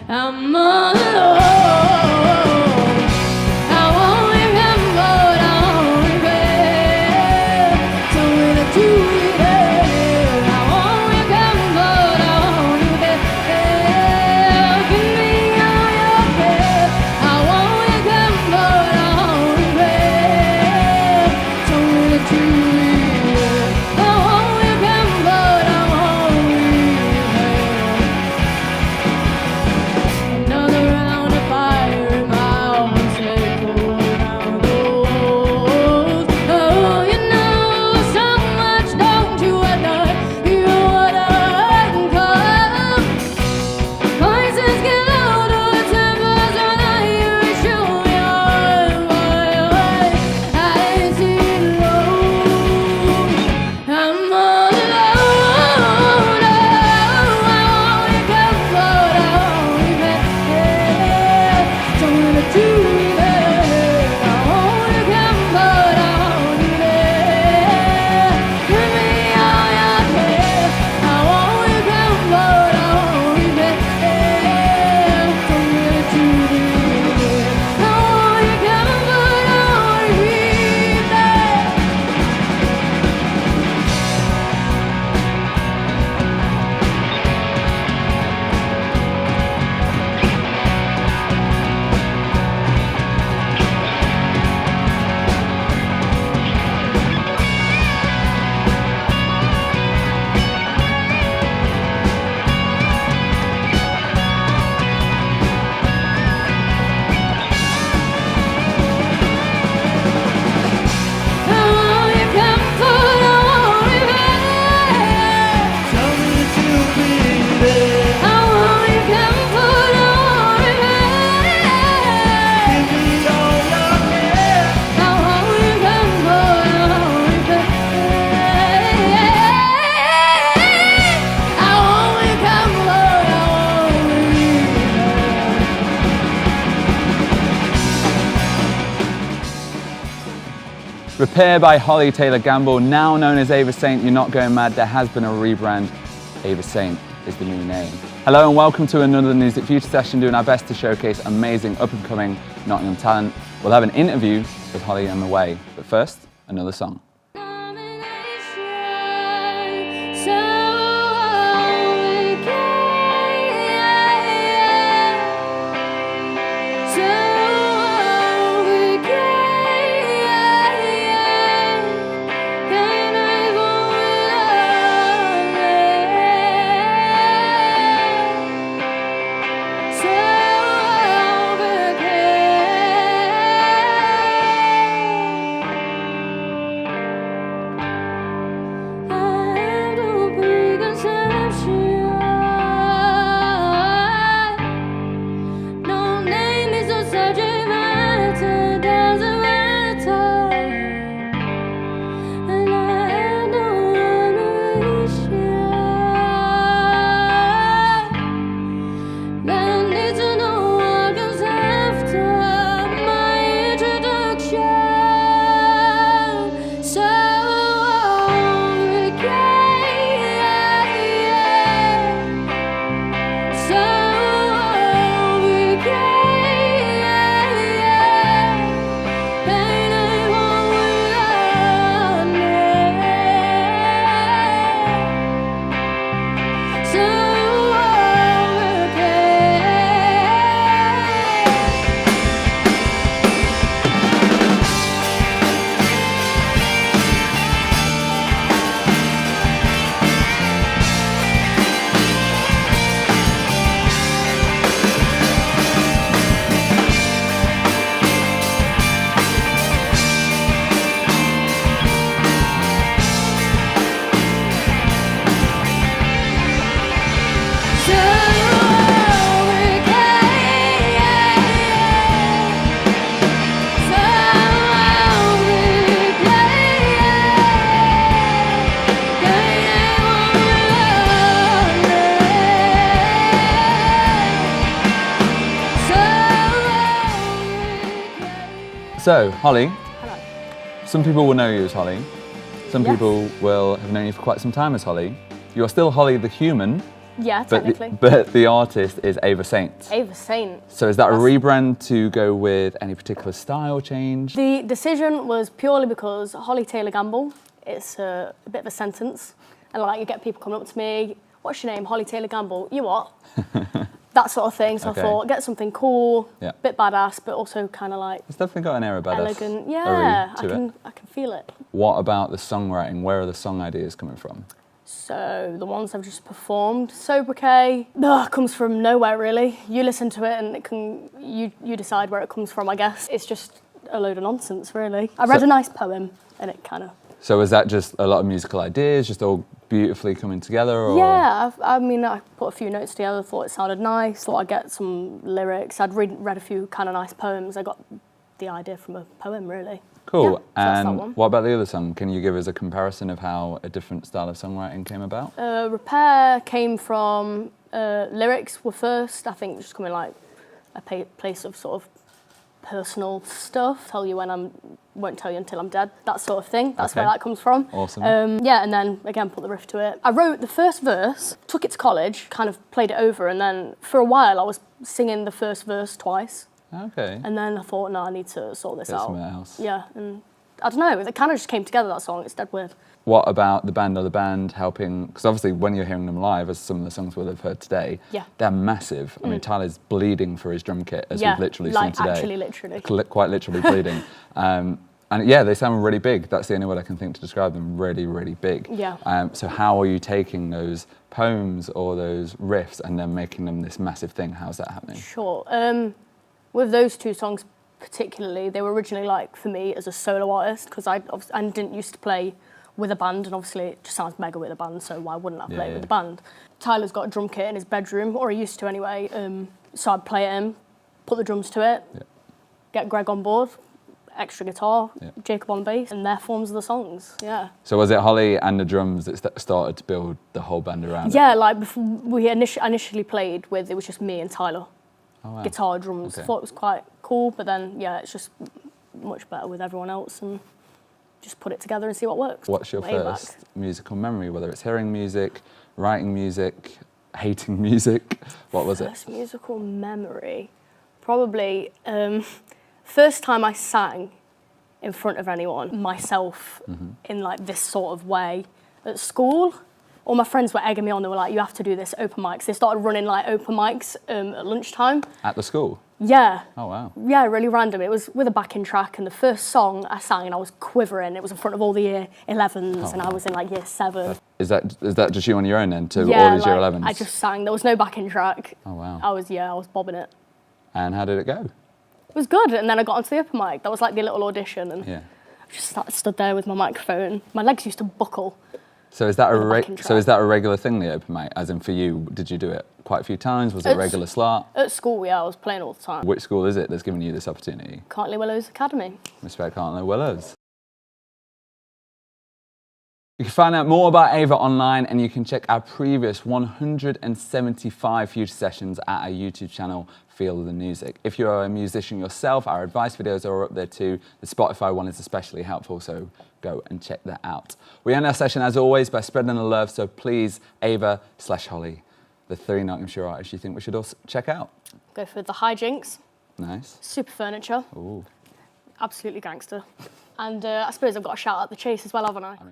I'm all alone. I won't remember, I won't regret. Tell me to do it. I won't remember, I won't regret. Give me all your care. I won't remember, I won't regret. Tell me to do it. I won't remember, I won't regret. Another round of fire in my arms, echo around the walls. Oh, you know so much, don't you? I know you what I call. Voices get louder, tempers run higher, show me why I didn't see it alone. I'm all alone. I won't recover, I won't regret. Tell me to do it. I won't recover, I won't regret. Give me all your care. I won't recover, I won't regret. Tell me to do it. I won't recover, I won't regret. I won't recover, I won't regret. Tell me that you'll be there. I won't recover, I won't regret. Give me all your care. I won't recover, I won't regret. I won't recover, I won't regret. Repair by Holly Taylor Gamble, now known as Ava Saint. You're not going mad, there has been a rebrand. Ava Saint is the new name. Hello and welcome to another Nusic Future Session, doing our best to showcase amazing up-and-coming Nottingham talent. We'll have an interview with Holly on the way, but first, another song. So, Holly. Hello. Some people will know you as Holly. Some Yes. people will have known you for quite some time as Holly. You are still Holly the human, Yeah, technically. But the artist is Ava Saint. Ava Saint. So is that a rebrand to go with any particular style change? The decision was purely because Holly Taylor Gamble, it's a bit of a sentence. And like you get people coming up to me, what's your name? Holly Taylor Gamble. You what? That sort of thing. So Okay. I thought, get something cool, Yeah. bit badass, but also kind of like It's definitely got an air of badass. elegant. Yeah, to it. I can feel it. What about the songwriting? Where are the song ideas coming from? So the ones I've just performed, Sobriquet, comes from nowhere really. You listen to it and it can you decide where it comes from. I guess it's just a load of nonsense really. I read a nice poem and it kind of. So is that just a lot of musical ideas, just all beautifully coming together? Or? Yeah, I mean, I put a few notes together, thought it sounded nice, thought I'd get some lyrics. I'd read a few kind of nice poems. I got the idea from a poem, really. Cool. Yeah, so that's that And one. what about the other song? Can you give us a comparison of how a different style of songwriting came about? Repair came from lyrics were first. I think just coming like a place of sort of personal stuff. Tell you when won't tell you until I'm dead. That sort of thing. That's Okay. where that comes from. Awesome. Yeah, and then again put the riff to it. I wrote the first verse, took it to college, kind of played it over, and then for a while I was singing the first verse twice. Okay. And then I thought, no, I need to sort this Get out. something else. Yeah, and I don't know, it kind of just came together, that song. It's dead weird. What about the band or the band helping? Because obviously when you're hearing them live, as some of the songs we'll have heard today, Yeah. they're massive. I mean, Tyler's bleeding for his drum kit, as we've literally like seen today. actually literally. Quite literally bleeding. And yeah, they sound really big. That's the only word I can think to describe them, really, really big. Yeah. So how are you taking those poems or those riffs and then making them this massive thing? How's that happening? Sure. With those two songs particularly, they were originally like for me as a solo artist because I didn't used to play with a band, and obviously it just sounds mega with a band, so why wouldn't I play with the band? Tyler's got a drum kit in his bedroom, or he used to anyway, so I'd play it in, put the drums to it, get Greg on board, extra guitar, Jacob on bass, and their forms of the songs, yeah. So was it Holly and the drums that started to build the whole band around it? Yeah, like before we initially played with, it was just me and Tyler. Oh, wow. Guitar, drums, Okay. thought it was quite cool, but then, yeah, it's just much better with everyone else, and just put it together and see what works. What's your Way first back. musical memory, whether it's hearing music, writing music, hating music? What was it? First musical memory, probably first time I sang in front of anyone, myself, in like this sort of way at school. All my friends were egging me on. They were like, "You have to do this open mics." They started running like open mics at lunchtime. At the school? Yeah. Oh, wow. Yeah, really random. It was with a backing track, and the first song I sang, and I was quivering. It was in front of all the year 11s, and I was in like year 7. Is that just you on your own then, to Yeah, all these year like, 11s? I just sang. There was no backing track. Oh, wow. I was bobbing it. And how did it go? It was good, and then I got onto the open mic. That was like the little audition, and Yeah. I just stood there with my microphone. My legs used to buckle. So is that With a backing so is track. that a regular thing, the open mic? As in for you, did you do it quite a few times? Was it a It's- regular slot? At school, yeah, I was playing all the time. Which school is it that's giving you this opportunity? Cantley Willows Academy. Respect Can't Willows. You can find out more about Ava online, and you can check our previous 175 future sessions at our YouTube channel, Feel the Music. If you're a musician yourself, our advice videos are up there too. The Spotify one is especially helpful, so go and check that out. We end our session, as always, by spreading the love, so please, Ava/Holly, the 3 Nottinghamshire artists you think we should also check out. Go for the Hijinks, Nice. Super Furniture, Ooh. absolutely gangster. And I suppose I've got to shout out the Chase as well, haven't I? 'Cause